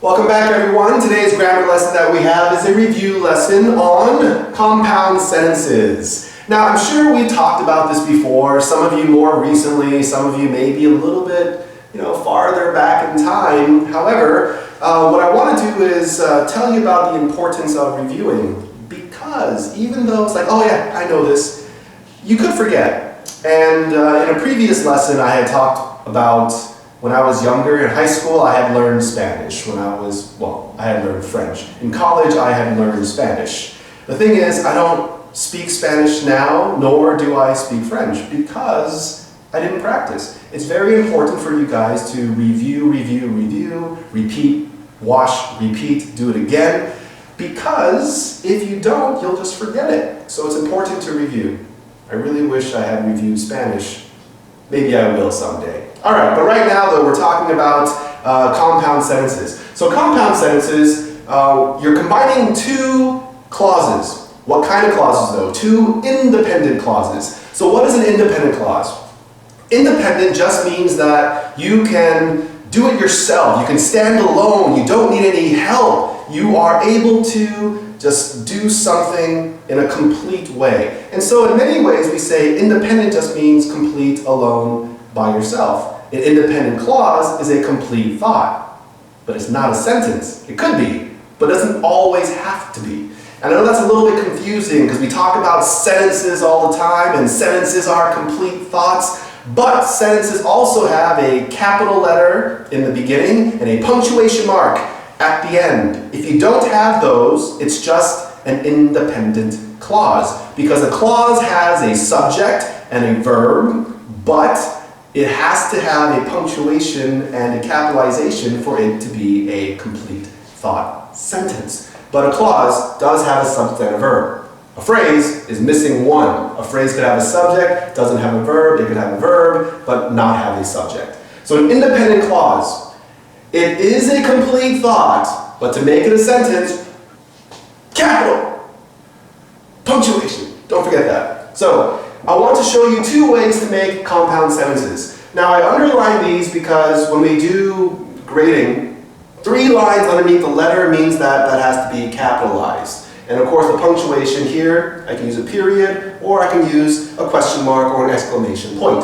Welcome back, everyone. Today's grammar lesson that we have is a review lesson on compound sentences. Now, I'm sure we talked about this before, some of you more recently, some of you maybe a little bit, farther back in time. However, what I want to do is tell you about the importance of reviewing, because even though it's like, oh yeah, I know this, you could forget. And in a previous lesson, I had talked about when I was younger. In high school, I had learned Spanish. I had learned French. In college, I had learned Spanish. The thing is, I don't speak Spanish now, nor do I speak French, because I didn't practice. It's very important for you guys to review, repeat, wash, repeat, do it again, because if you don't, you'll just forget it. So it's important to review. I really wish I had reviewed Spanish. Maybe I will someday. All right, but right now, though, we're talking about compound sentences. So compound sentences, you're combining two clauses. What kind of clauses, though? Two independent clauses. So what is an independent clause? Independent just means that you can do it yourself. You can stand alone. You don't need any help. You are able to just do something in a complete way. And so in many ways we say independent just means complete alone by yourself. An independent clause is a complete thought, but it's not a sentence. It could be, but it doesn't always have to be. And I know that's a little bit confusing because we talk about sentences all the time, and sentences are complete thoughts, but sentences also have a capital letter in the beginning and a punctuation mark at the end. If you don't have those, it's just an independent clause, because a clause has a subject and a verb, but it has to have a punctuation and a capitalization for it to be a complete thought sentence. But a clause does have a subject and a verb. A phrase is missing one. A phrase could have a subject, doesn't have a verb, it could have a verb, but not have a subject. So an independent clause, it is a complete thought, but to make it a sentence, capital, punctuation. Don't forget that. So I want to show you two ways to make compound sentences. Now I underline these because when we do grading, 3 lines underneath the letter means that that has to be capitalized. And of course the punctuation here, I can use a period, or I can use a question mark or an exclamation point.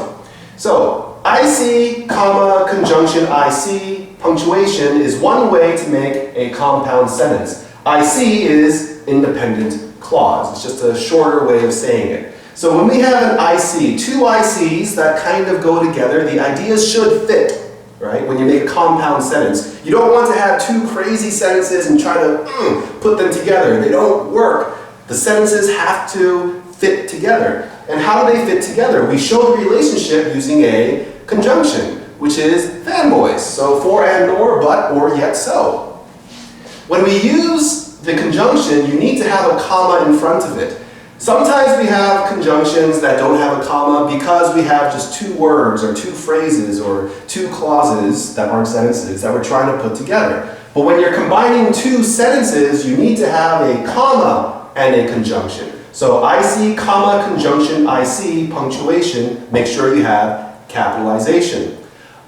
So IC, comma, conjunction IC, punctuation is one way to make a compound sentence. IC is independent clause. It's just a shorter way of saying it. So when we have an IC, two ICs that kind of go together, the ideas should fit, right? When you make a compound sentence, you don't want to have two crazy sentences and try to put them together. They don't work. The sentences have to fit together. And how do they fit together? We show the relationship using a conjunction, which is fanboys. So for and or, but, or yet so. When we use the conjunction, you need to have a comma in front of it. Sometimes we have conjunctions that don't have a comma because we have just 2 words or 2 phrases or 2 clauses that aren't sentences that we're trying to put together. But when you're combining 2 sentences, you need to have a comma and a conjunction. So IC, comma, conjunction, IC, punctuation, make sure you have capitalization.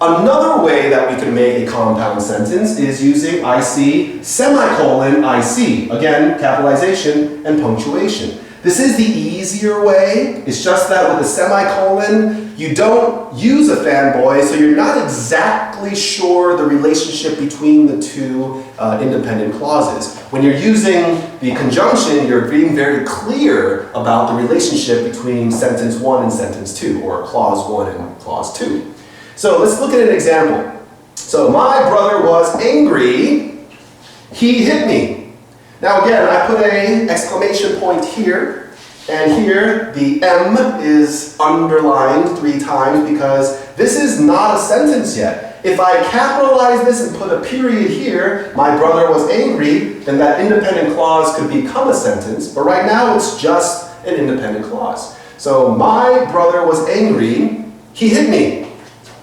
Another way that we can make a compound sentence is using IC, semicolon, IC. Again, capitalization and punctuation. This is the easier way. It's just that with a semicolon, you don't use a fanboy, so you're not exactly sure the relationship between the 2 independent clauses. When you're using the conjunction, you're being very clear about the relationship between sentence 1 and sentence 2, or clause 1 and clause 2. So let's look at an example. So my brother was angry, he hit me. Now again, I put an exclamation point here, and here the M is underlined 3 times because this is not a sentence yet. If I capitalize this and put a period here, my brother was angry, then that independent clause could become a sentence, but right now it's just an independent clause. So my brother was angry, he hit me.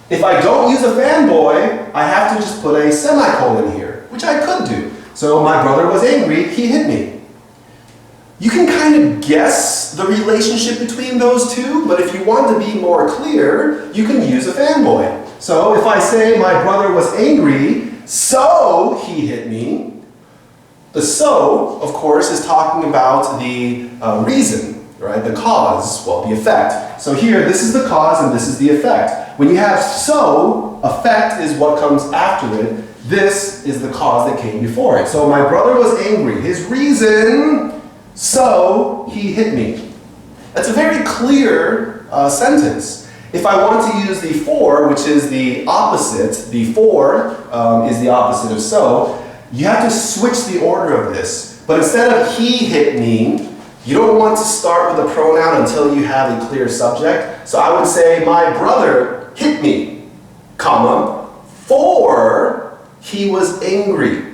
If I don't use a fanboy, I have to just put a semicolon here, which I could do. So my brother was angry, he hit me. You can kind of guess the relationship between those two, but if you want to be more clear, you can use a fanboy. So if I say my brother was angry, so he hit me. The so, of course, is talking about the reason, right? The cause, well, the effect. So here, this is the cause and this is the effect. When you have so, effect is what comes after it. This is the cause that came before it. So my brother was angry. His reason, so he hit me. That's a very clear sentence. If I want to use the for, which is the opposite, the for is the opposite of so, you have to switch the order of this. But instead of he hit me, you don't want to start with a pronoun until you have a clear subject. So I would say, my brother hit me, comma, for he was angry.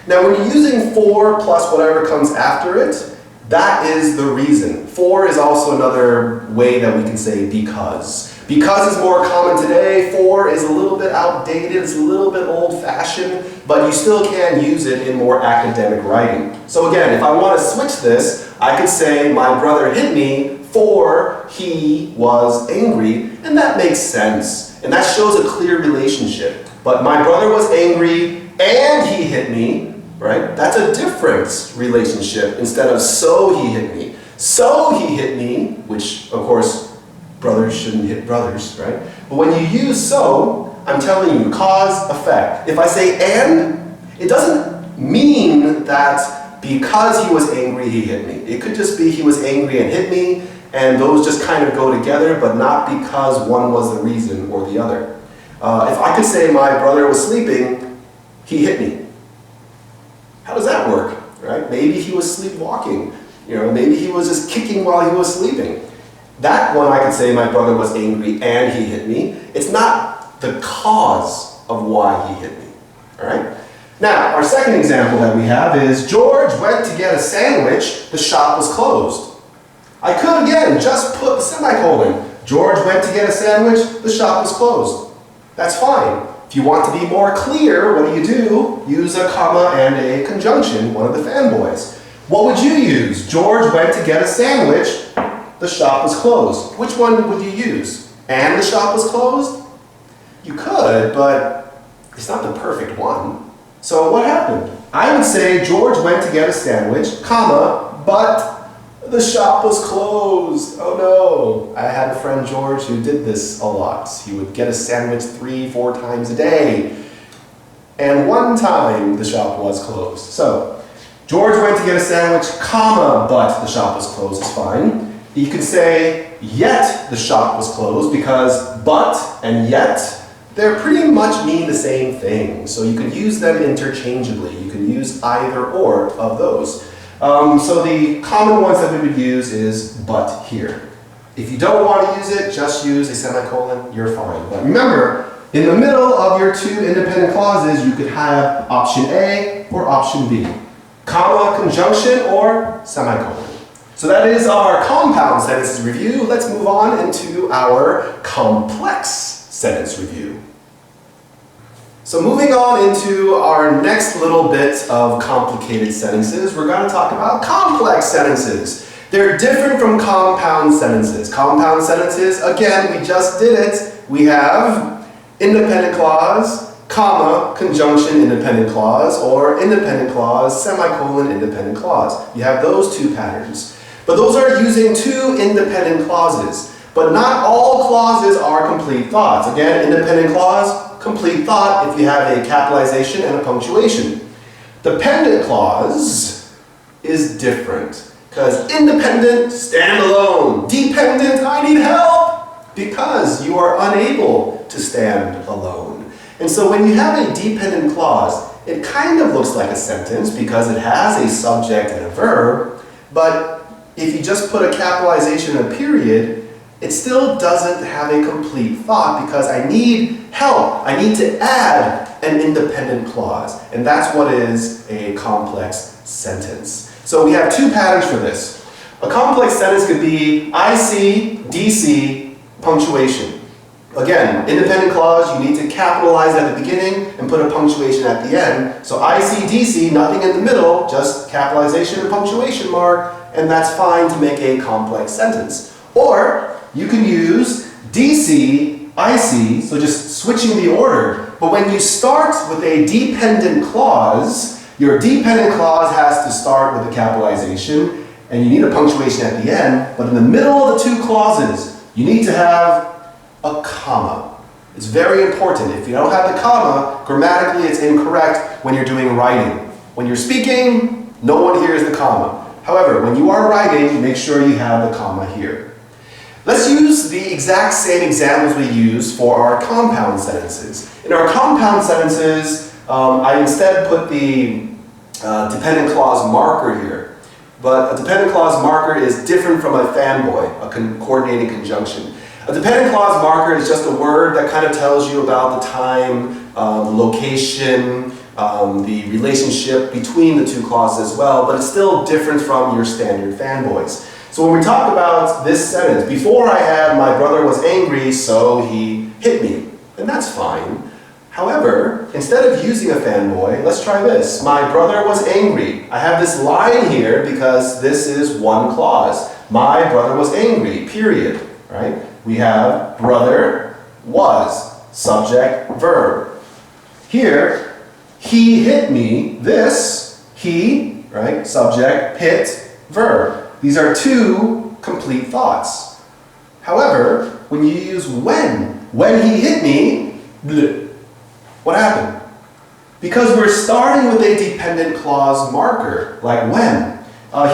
Now when you're using for plus whatever comes after it, that is the reason. For is also another way that we can say because. Because is more common today, for is a little bit outdated, it's a little bit old-fashioned, but you still can use it in more academic writing. So again, if I want to switch this, I could say my brother hit me for he was angry, and that makes sense. And that shows a clear relationship. But my brother was angry and he hit me, right? That's a different relationship instead of so he hit me. So he hit me, which of course brothers shouldn't hit brothers, right? But when you use so, I'm telling you, cause, effect. If I say and, it doesn't mean that because he was angry, he hit me. It could just be he was angry and hit me, and those just kind of go together, but not because one was the reason or the other. If I could say my brother was sleeping, he hit me. How does that work, right? Maybe he was sleepwalking. Maybe he was just kicking while he was sleeping. That one I could say my brother was angry and he hit me. It's not the cause of why he hit me, all right? Now, our second example that we have is George went to get a sandwich, the shop was closed. I could, again, just put the semicolon. George went to get a sandwich, the shop was closed. That's fine. If you want to be more clear, what do? Use a comma and a conjunction, one of the fanboys. What would you use? George went to get a sandwich, the shop was closed. Which one would you use? And the shop was closed? You could, but it's not the perfect one. So what happened? I would say George went to get a sandwich, comma, but the shop was closed. Oh no. I had a friend George who did this a lot. He would get a sandwich 3-4 times a day. And one time the shop was closed. So George went to get a sandwich, comma, but the shop was closed is fine. You could say, yet the shop was closed, because but and yet, they pretty much mean the same thing. So you could use them interchangeably. You can use either or of those. So the common ones that we would use is but here. If you don't want to use it, just use a semicolon, you're fine. But remember, in the middle of your two independent clauses, you could have option A or option B. Comma, conjunction, or semicolon. So that is our compound sentences review. Let's move on into our complex sentence review. So moving on into our next little bit of complicated sentences, we're going to talk about complex sentences. They're different from compound sentences. Compound sentences, again, we just did it. We have independent clause, comma, conjunction, independent clause, or independent clause, semicolon, independent clause. You have those two patterns. But those are using two independent clauses. But not all clauses are complete thoughts. Again, independent clause, complete thought if you have a capitalization and a punctuation. Dependent clause is different. Because independent, stand alone. Dependent, I need help. Because you are unable to stand alone. And so when you have a dependent clause, it kind of looks like a sentence because it has a subject and a verb, but if you just put a capitalization and a period, it still doesn't have a complete thought because I need help. I need to add an independent clause. And that's what is a complex sentence. So we have two patterns for this. A complex sentence could be IC, DC, punctuation. Again, independent clause, you need to capitalize at the beginning and put a punctuation at the end. So IC, DC, nothing in the middle, just capitalization and punctuation mark, and that's fine to make a complex sentence. Or you can use DC, IC, so just switching the order. But when you start with a dependent clause, your dependent clause has to start with a capitalization, and you need a punctuation at the end, but in the middle of the two clauses, you need to have a comma. It's very important. If you don't have the comma, grammatically it's incorrect when you're doing writing. When you're speaking, no one hears the comma. However, when you are writing, make sure you have the comma here. Let's use the exact same examples we use for our compound sentences. In our compound sentences, I instead put the dependent clause marker here. But a dependent clause marker is different from a fanboy, a coordinating conjunction. A dependent clause marker is just a word that kind of tells you about the time, the location, the relationship between the two clauses as well, but it's still different from your standard fanboys. So when we talk about this sentence, before I had my brother was angry, so he hit me. And that's fine. However, instead of using a fanboy, let's try this. My brother was angry. I have this line here because this is one clause. My brother was angry, period. Right? We have brother was, subject, verb. Here, he hit me, this, he, right, subject, hit, verb. These are two complete thoughts. However, when you use when he hit me, bleh, what happened? Because we're starting with a dependent clause marker, like when.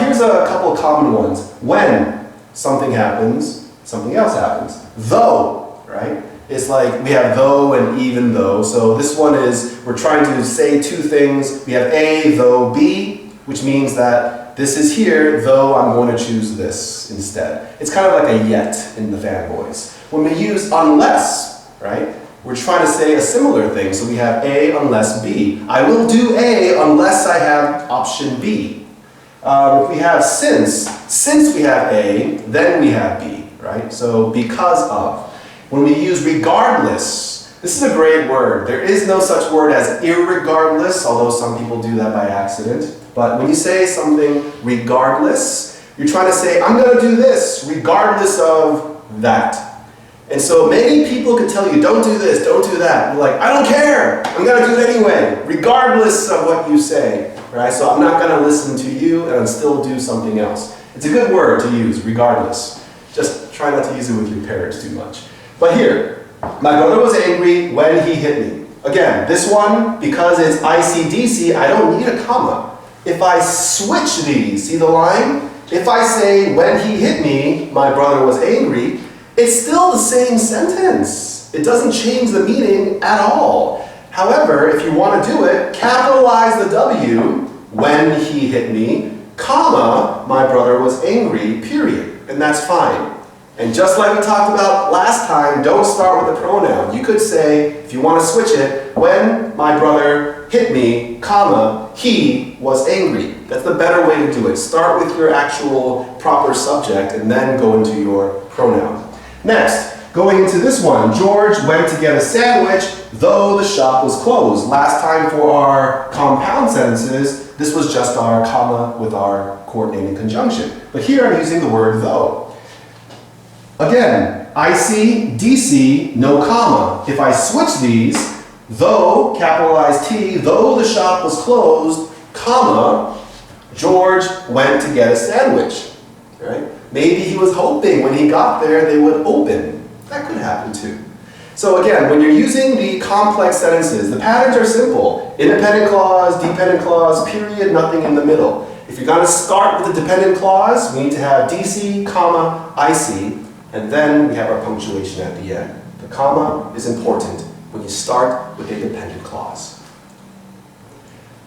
Here's a couple of common ones. When something happens, something else happens. Though, right? It's like we have though and even though. So this one is, we're trying to say two things. We have A, though, B, which means that this is here, though I'm going to choose this instead. It's kind of like a yet in the fanboys. When we use unless, right? We're trying to say a similar thing. So we have A unless B. I will do A unless I have option B. If we have since we have A, then we have B, right? So because of. When we use regardless, this is a great word. There is no such word as irregardless, although some people do that by accident. But when you say something regardless, you're trying to say, I'm going to do this regardless of that. And so many people can tell you, don't do this, don't do that. You're like, I don't care. I'm going to do it anyway, regardless of what you say. Right? So I'm not going to listen to you and I'll still do something else. It's a good word to use, regardless. Just try not to use it with your parents too much. But here, my brother was angry when he hit me. Again, this one, because it's ICDC, I don't need a comma. If I switch these, see the line? If I say, when he hit me, my brother was angry, it's still the same sentence. It doesn't change the meaning at all. However, if you want to do it, capitalize the W, when he hit me, comma, my brother was angry, period. And that's fine. And just like we talked about last time, don't start with a pronoun. You could say, if you want to switch it, when my brother hit me, comma, he was angry. That's the better way to do it. Start with your actual proper subject and then go into your pronoun. Next, going into this one, George went to get a sandwich, though the shop was closed. Last time for our compound sentences, this was just our comma with our coordinating conjunction. But here I'm using the word though. Again, IC, DC, no comma. If I switch these, though, capitalized T, though the shop was closed, comma, George went to get a sandwich. Right? Maybe he was hoping when he got there they would open. That could happen too. So again, when you're using the complex sentences, the patterns are simple. Independent clause, dependent clause, period, nothing in the middle. If you're going to start with the dependent clause, we need to have DC, comma, IC, and then we have our punctuation at the end. The comma is important when you start with a dependent clause.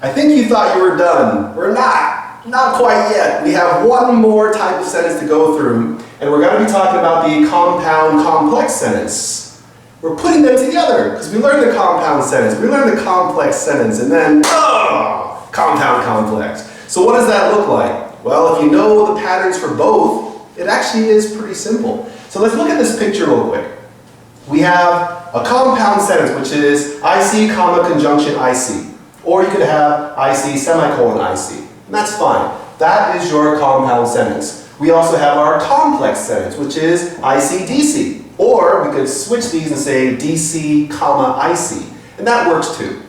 I think you thought you were done. We're not. Not quite yet. We have one more type of sentence to go through, and we're going to be talking about the compound complex sentence. We're putting them together, because we learned the compound sentence, we learned the complex sentence, and then, compound complex. So what does that look like? Well, if you know the patterns for both, it actually is pretty simple. So let's look at this picture real quick. We have a compound sentence, which is IC, comma, conjunction, IC. Or you could have IC, semicolon, IC. And that's fine. That is your compound sentence. We also have our complex sentence, which is IC, DC. Or we could switch these and say DC, comma, IC. And And that works too.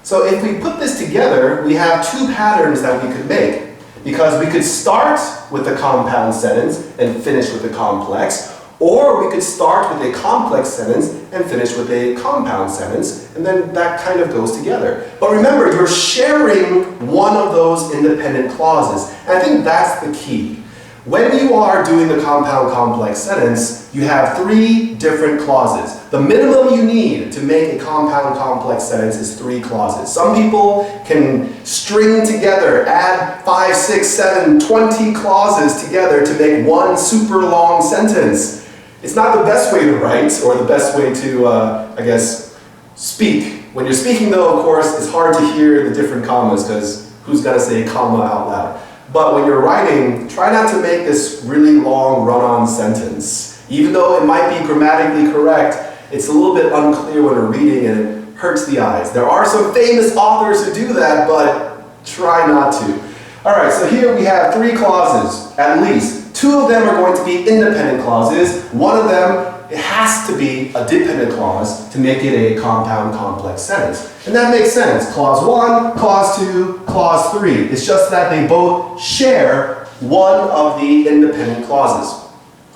So if we put this together, we have two patterns that we could make. Because we could start with the compound sentence and finish with the complex, or we could start with a complex sentence and finish with a compound sentence, and then that kind of goes together. But remember, you're sharing one of those independent clauses. And I think that's the key. When you are doing the compound complex sentence, you have three different clauses. The minimum you need to make a compound complex sentence is 3 clauses. Some people can string together, add 5, 6, 7, 20 clauses together to make one super long sentence. It's not the best way to write, or the best way to, I guess, speak. When you're speaking though, of course, it's hard to hear the different commas, because who's going to say comma out loud? But when you're writing, try not to make this really long run-on sentence. Even though it might be grammatically correct, it's a little bit unclear when we're reading and it hurts the eyes. There are some famous authors who do that, but try not to. Alright, so here we have 3 clauses, at least. 2 of them are going to be independent clauses. One of them, it has to be a dependent clause to make it a compound complex sentence. And that makes sense. Clause 1, clause 2, clause 3. It's just that they both share one of the independent clauses.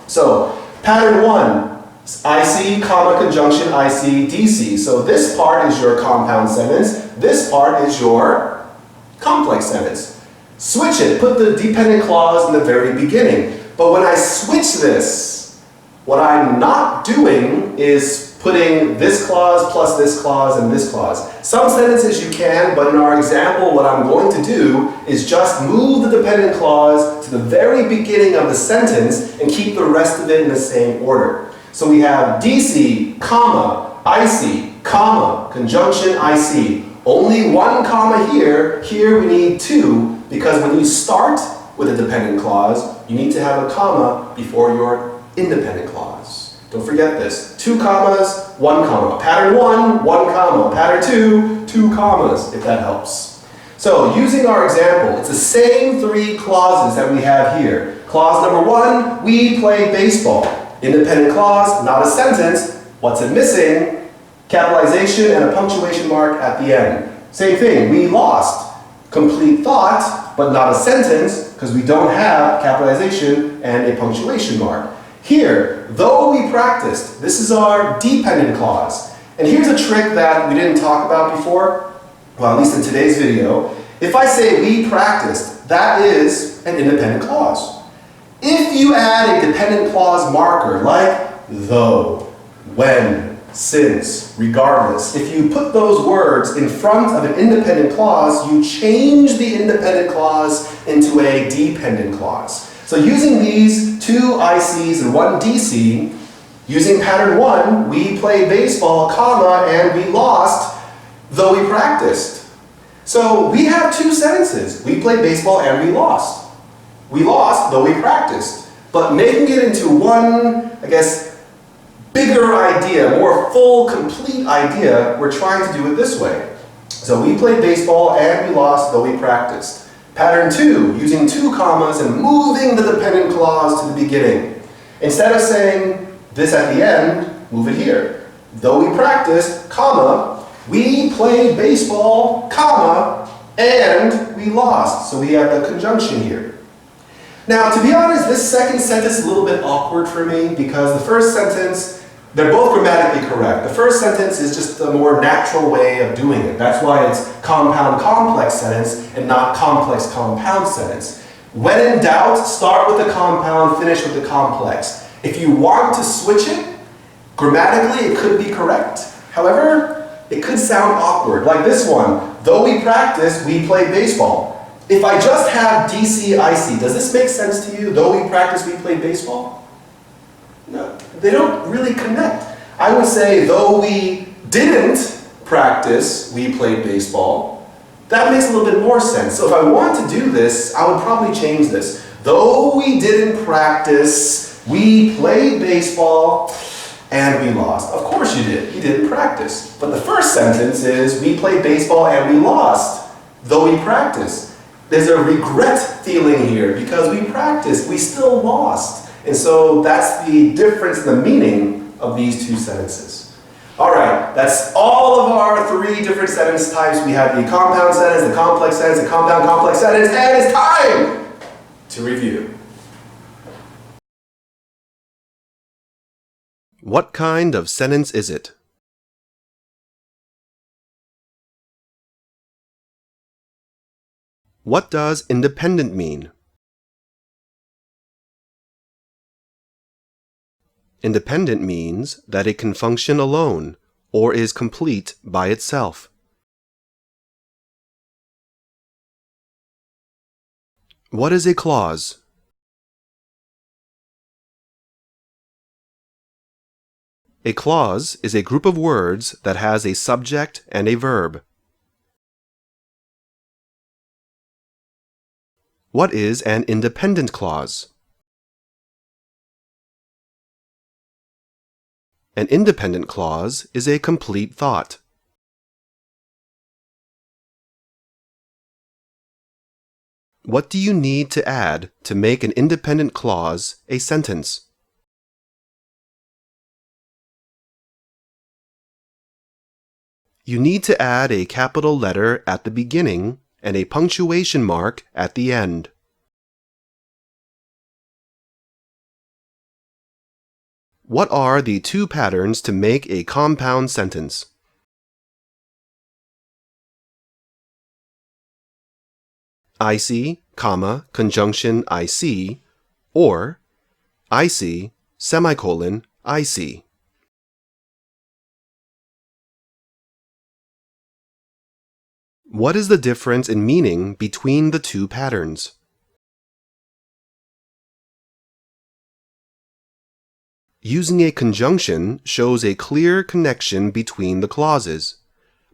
So, pattern 1, IC, comma, conjunction, IC, DC. So this part is your compound sentence. This part is your complex sentence. Switch it. Put the dependent clause in the very beginning. But when I switch this, what I'm not doing is putting this clause plus this clause and this clause. Some sentences you can, but in our example, what I'm going to do is just move the dependent clause to the very beginning of the sentence and keep the rest of it in the same order. So we have DC, comma, IC, comma, conjunction, IC. Only 1 comma here. Here we need 2, because when you start with a dependent clause, you need to have a comma before your independent clause. Don't forget this. 2 commas, 1 comma. Pattern 1, 1 comma. Pattern 2, 2 commas, if that helps. So, using our example, it's the same 3 clauses that we have here. Clause number 1, we play baseball. Independent clause, not a sentence. What's it missing? Capitalization and a punctuation mark at the end. Same thing, we lost. Complete thought, but not a sentence, because we don't have capitalization and a punctuation mark. Here, though we practiced, this is our dependent clause. And here's a trick that we didn't talk about before, well, at least in today's video. If I say we practiced, that is an independent clause. If you add a dependent clause marker like though, when, since, regardless, if you put those words in front of an independent clause, you change the independent clause into a dependent clause. So using these 2 ICs and 1 DC, using pattern 1, we played baseball, comma, and we lost, though we practiced. So we have 2 sentences. We played baseball and we lost. We lost, though we practiced. But making it into one, I guess, bigger idea, more full, complete idea, we're trying to do it this way. So we played baseball and we lost, though we practiced. Pattern 2, using 2 commas and moving the dependent clause to the beginning. Instead of saying this at the end, move it here. Though we practiced, comma, we played baseball, comma, and we lost. So we have the conjunction here. Now, to be honest, this second sentence is a little bit awkward for me, because the first sentence, they're both grammatically correct. The first sentence is just a more natural way of doing it. That's why it's compound complex sentence and not complex compound sentence. When in doubt, start with the compound, finish with the complex. If you want to switch it, grammatically it could be correct. However, it could sound awkward. Like this one, though we practiced, we played baseball. If I just have DC, IC, does this make sense to you? Though we practiced, we played baseball? No, they don't really connect. I would say, though we didn't practice, we played baseball. That makes a little bit more sense. So if I want to do this, I would probably change this. Though we didn't practice, we played baseball and we lost. Of course you did. You didn't practice. But the first sentence is, we played baseball and we lost, though we practiced. There's a regret feeling here because we practiced, we still lost. And so that's the difference in the meaning of these 2 sentences. All right, that's all of our three different sentence types. We have the compound sentence, the complex sentence, the compound complex sentence, and it's time to review. What kind of sentence is it? What does independent mean? Independent means that it can function alone or is complete by itself. What is a clause? A clause is a group of words that has a subject and a verb. What is an independent clause? An independent clause is a complete thought. What do you need to add to make an independent clause a sentence? You need to add a capital letter at the beginning and a punctuation mark at the end. What are the two patterns to make a compound sentence? I see, comma, conjunction I see, or I see, semicolon, I see. What is the difference in meaning between the two patterns? Using a conjunction shows a clear connection between the clauses,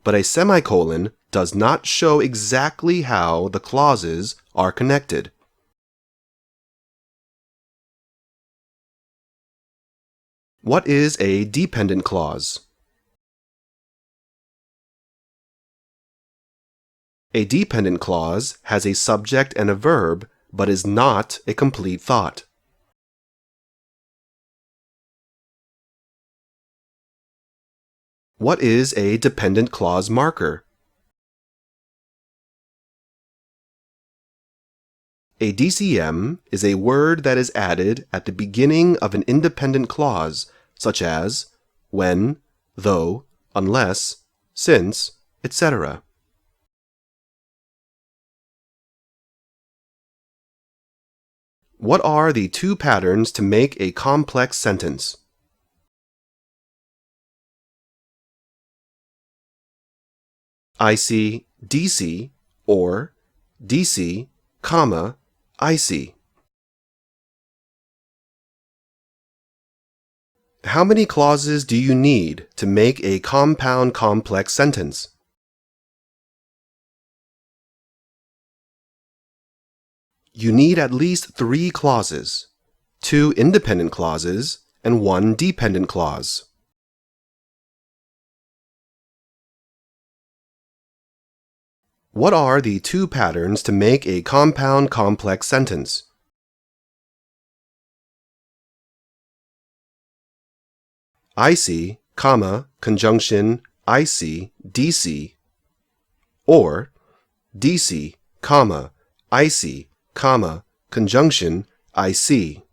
but a semicolon does not show exactly how the clauses are connected. What is a dependent clause? A dependent clause has a subject and a verb, but is not a complete thought. What is a dependent clause marker? A DCM is a word that is added at the beginning of an independent clause, such as when, though, unless, since, etc. What are the two patterns to make a complex sentence? IC, DC, or DC, comma, IC. How many clauses do you need to make a compound complex sentence? You need at least 3 clauses, 2 independent clauses, and 1 dependent clause. What are the two patterns to make a compound complex sentence? IC, comma, conjunction IC, DC, or DC, comma, IC, comma, conjunction IC.